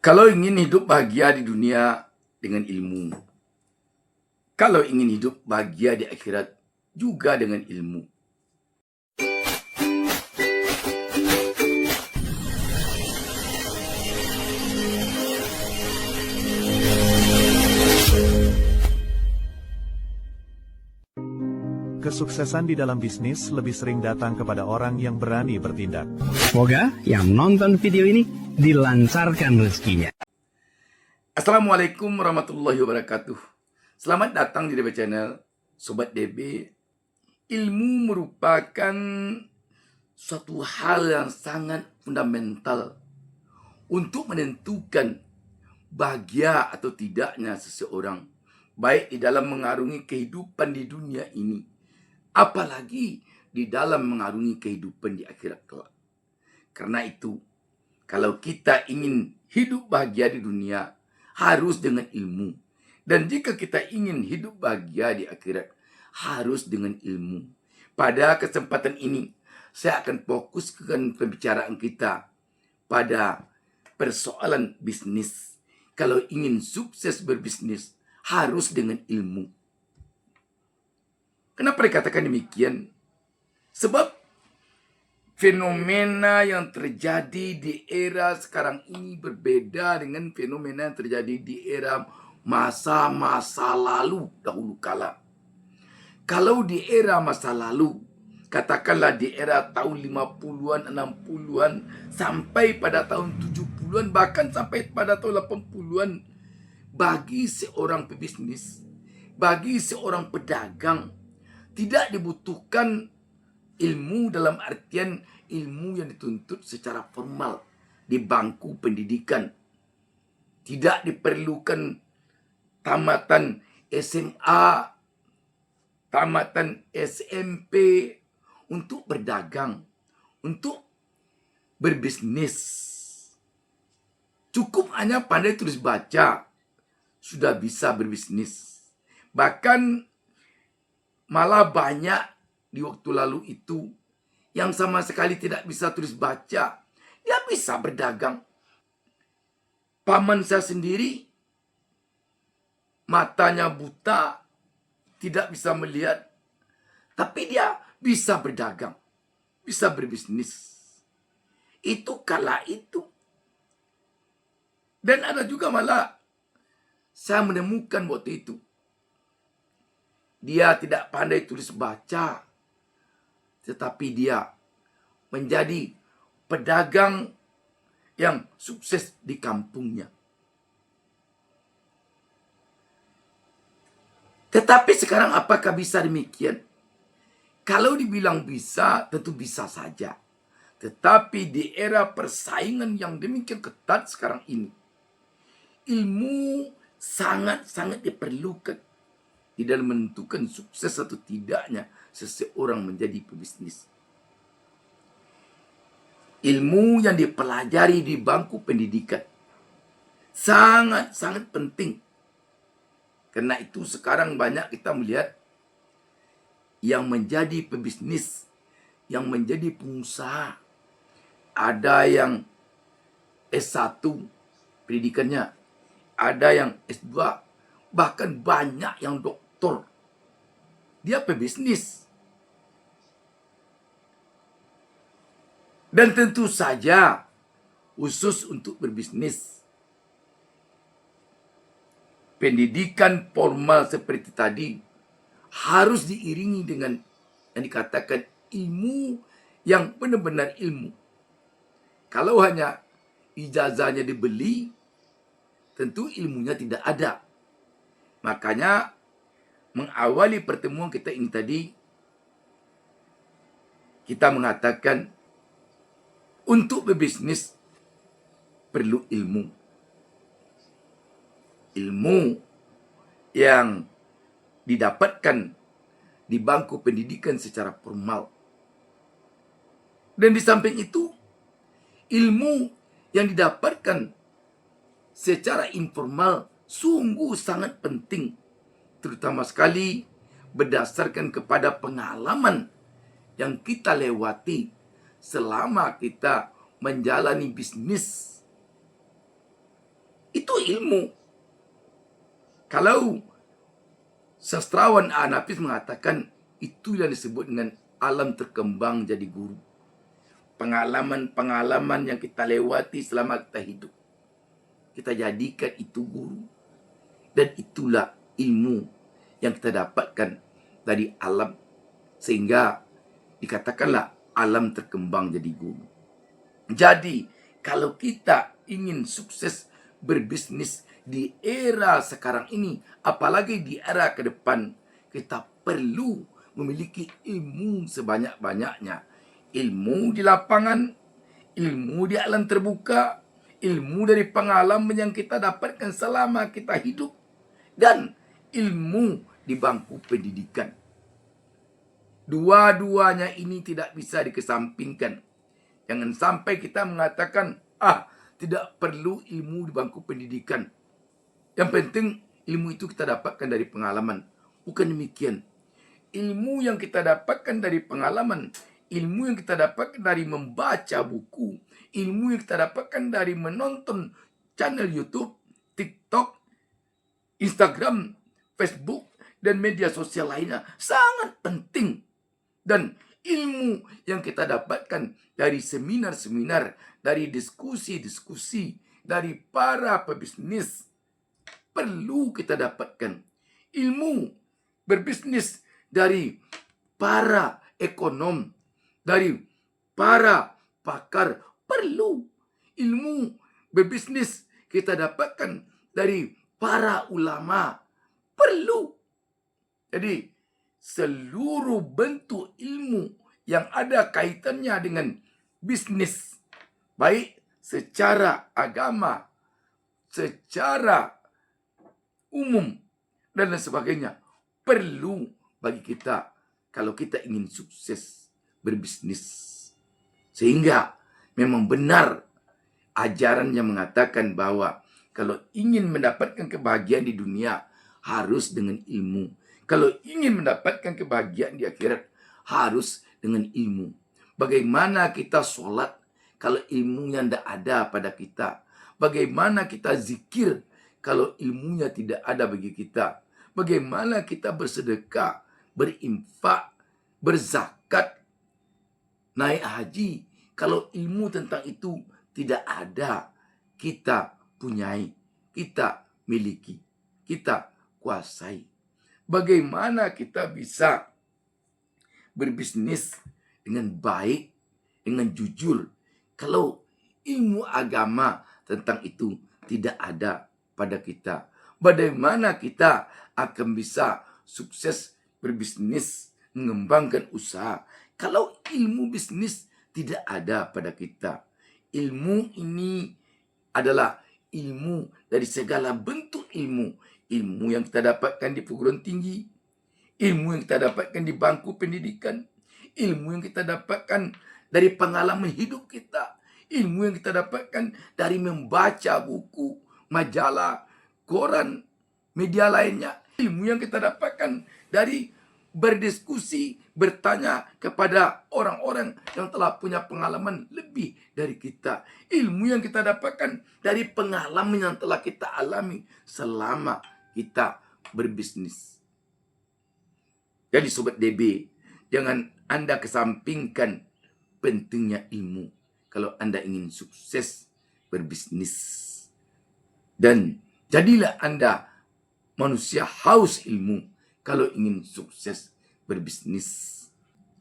Kalau ingin hidup bahagia di dunia dengan ilmu, kalau ingin hidup bahagia di akhirat juga dengan ilmu. Kesuksesan di dalam bisnis lebih sering datang kepada orang yang berani bertindak. Semoga yang menonton video ini dilancarkan rezekinya. Assalamualaikum warahmatullahi wabarakatuh. Selamat datang di DB Channel, Sobat DB. Ilmu merupakan suatu hal yang sangat fundamental untuk menentukan bahagia atau tidaknya seseorang, baik di dalam mengarungi kehidupan di dunia ini, apalagi di dalam mengarungi kehidupan di akhirat kelak. Karena itu, kalau kita ingin hidup bahagia di dunia, harus dengan ilmu. Dan jika kita ingin hidup bahagia di akhirat, harus dengan ilmu. Pada kesempatan ini, saya akan fokuskan pembicaraan kita pada persoalan bisnis. Kalau ingin sukses berbisnis, harus dengan ilmu. Kenapa dikatakan demikian? Sebab fenomena yang terjadi di era sekarang ini berbeda dengan fenomena yang terjadi di era masa-masa lalu dahulu kala. Kalau di era masa lalu, katakanlah di era tahun 50-an, 60-an, sampai pada tahun 70-an, bahkan sampai pada tahun 80-an, bagi seorang pebisnis, bagi seorang pedagang, tidak dibutuhkan ilmu dalam artian ilmu yang dituntut secara formal di bangku pendidikan. Tidak diperlukan tamatan SMA, tamatan SMP untuk berdagang, untuk berbisnis. Cukup hanya pandai tulis baca, sudah bisa berbisnis. Bahkan malah banyak di waktu lalu itu yang sama sekali tidak bisa tulis baca, dia bisa berdagang. Paman saya sendiri, matanya buta, tidak bisa melihat, tapi dia bisa berdagang, bisa berbisnis. Itu kala itu. Dan ada juga malah saya menemukan waktu itu, dia tidak pandai tulis baca, tetapi dia menjadi pedagang yang sukses di kampungnya. Tetapi sekarang apakah bisa demikian? Kalau dibilang bisa, tentu bisa saja. Tetapi di era persaingan yang demikian ketat sekarang ini, ilmu sangat-sangat diperlukan di dalam menentukan sukses atau tidaknya seseorang menjadi pebisnis. Ilmu yang dipelajari di bangku pendidikan sangat-sangat penting. Karena itu sekarang banyak kita melihat yang menjadi pebisnis, yang menjadi pengusaha. Ada yang S1 pendidikannya, ada yang S2, bahkan banyak yang doktor. Dia pebisnis. Dan tentu saja khusus untuk berbisnis, pendidikan formal seperti tadi harus diiringi dengan yang dikatakan ilmu yang benar-benar ilmu. Kalau hanya ijazahnya dibeli, tentu ilmunya tidak ada. Makanya mengawali pertemuan kita ini tadi, kita mengatakan untuk berbisnis perlu ilmu. Ilmu yang didapatkan di bangku pendidikan secara formal. Dan di samping itu, ilmu yang didapatkan secara informal sungguh sangat penting, terutama sekali berdasarkan kepada pengalaman yang kita lewati selama kita menjalani bisnis. ilmu. Kalau sastrawan Anafis mengatakan itu yang disebut dengan alam terkembang jadi guru. Pengalaman-pengalaman yang kita lewati selama kita hidup, kita jadikan itu guru. Dan itulah ilmu yang kita dapatkan dari alam. Sehingga dikatakanlah alam terkembang jadi guru. Jadi kalau kita ingin sukses berbisnis di era sekarang ini, apalagi di era ke depan, kita perlu memiliki ilmu sebanyak-banyaknya. Ilmu di lapangan, ilmu di alam terbuka, ilmu dari pengalaman yang kita dapatkan selama kita hidup, dan ilmu di bangku pendidikan. Dua-duanya ini tidak bisa dikesampingkan. Jangan sampai kita mengatakan, tidak perlu ilmu di bangku pendidikan. Yang penting ilmu itu kita dapatkan dari pengalaman. Bukan demikian. Ilmu yang kita dapatkan dari pengalaman, ilmu yang kita dapatkan dari membaca buku, ilmu yang kita dapatkan dari menonton channel YouTube, TikTok, Instagram, Facebook, dan media sosial lainnya sangat penting. Dan ilmu yang kita dapatkan dari seminar-seminar, dari diskusi-diskusi, dari para pebisnis, perlu kita dapatkan. Ilmu berbisnis dari para ekonom, dari para pakar, perlu. Ilmu berbisnis kita dapatkan dari para ulama, perlu. Jadi seluruh bentuk ilmu yang ada kaitannya dengan bisnis, baik secara agama, secara umum, dan lain sebagainya, perlu bagi kita kalau kita ingin sukses berbisnis. Sehingga memang benar ajaran yang mengatakan bahwa kalau ingin mendapatkan kebahagiaan di dunia harus dengan ilmu. Kalau ingin mendapatkan kebahagiaan di akhirat harus dengan ilmu. Bagaimana kita sholat kalau ilmunya tidak ada pada kita? Bagaimana kita zikir kalau ilmunya tidak ada bagi kita? Bagaimana kita bersedekah, berinfak, berzakat, naik haji kalau ilmu tentang itu tidak ada, kita punyai, kita miliki, kita kuasai? Bagaimana kita bisa berbisnis dengan baik, dengan jujur, kalau ilmu agama tentang itu tidak ada pada kita? Bagaimana kita akan bisa sukses berbisnis, mengembangkan usaha, kalau ilmu bisnis tidak ada pada kita? Ilmu ini adalah ilmu dari segala bentuk ilmu. Ilmu yang kita dapatkan di perguruan tinggi, ilmu yang kita dapatkan di bangku pendidikan, ilmu yang kita dapatkan dari pengalaman hidup kita, ilmu yang kita dapatkan dari membaca buku, majalah, koran, media lainnya, ilmu yang kita dapatkan dari berdiskusi, bertanya kepada orang-orang yang telah punya pengalaman lebih dari kita. Ilmu yang kita dapatkan dari pengalaman yang telah kita alami selama kita berbisnis. Jadi Sobat DB, jangan Anda kesampingkan pentingnya ilmu kalau Anda ingin sukses berbisnis. Dan jadilah Anda manusia haus ilmu kalau ingin sukses berbisnis.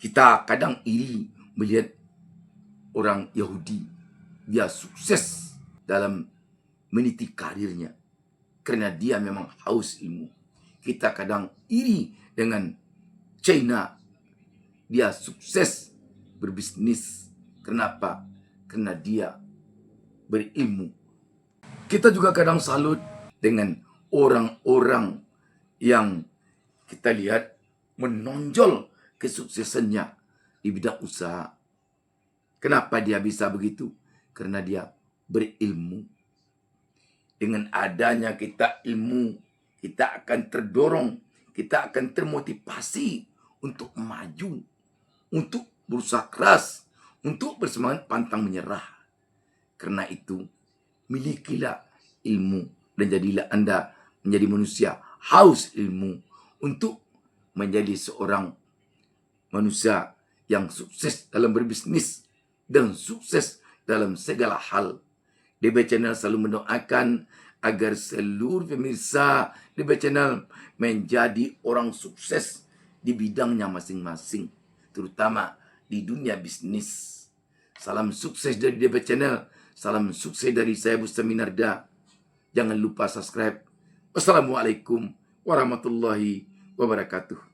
Kita kadang iri melihat orang Yahudi, dia sukses dalam meniti karirnya karena dia memang haus ilmu. Kita kadang iri dengan China, dia sukses berbisnis. Kenapa? Karena dia berilmu. Kita juga kadang salut dengan orang-orang yang kita lihat menonjol kesuksesannya di bidang usaha. Kenapa dia bisa begitu? Karena dia berilmu. Dengan adanya kita ilmu, kita akan terdorong, kita akan termotivasi untuk maju, untuk berusaha keras, untuk bersemangat pantang menyerah. Karena itu, milikilah ilmu dan jadilah Anda menjadi manusia haus ilmu untuk menjadi seorang manusia yang sukses dalam berbisnis dan sukses dalam segala hal. DB Channel selalu mendoakan agar seluruh pemirsa DB Channel menjadi orang sukses di bidangnya masing-masing, terutama di dunia bisnis. Salam sukses dari DB Channel, salam sukses dari saya Bustami Narda. Jangan lupa subscribe. Wassalamualaikum warahmatullahi wabarakatuh.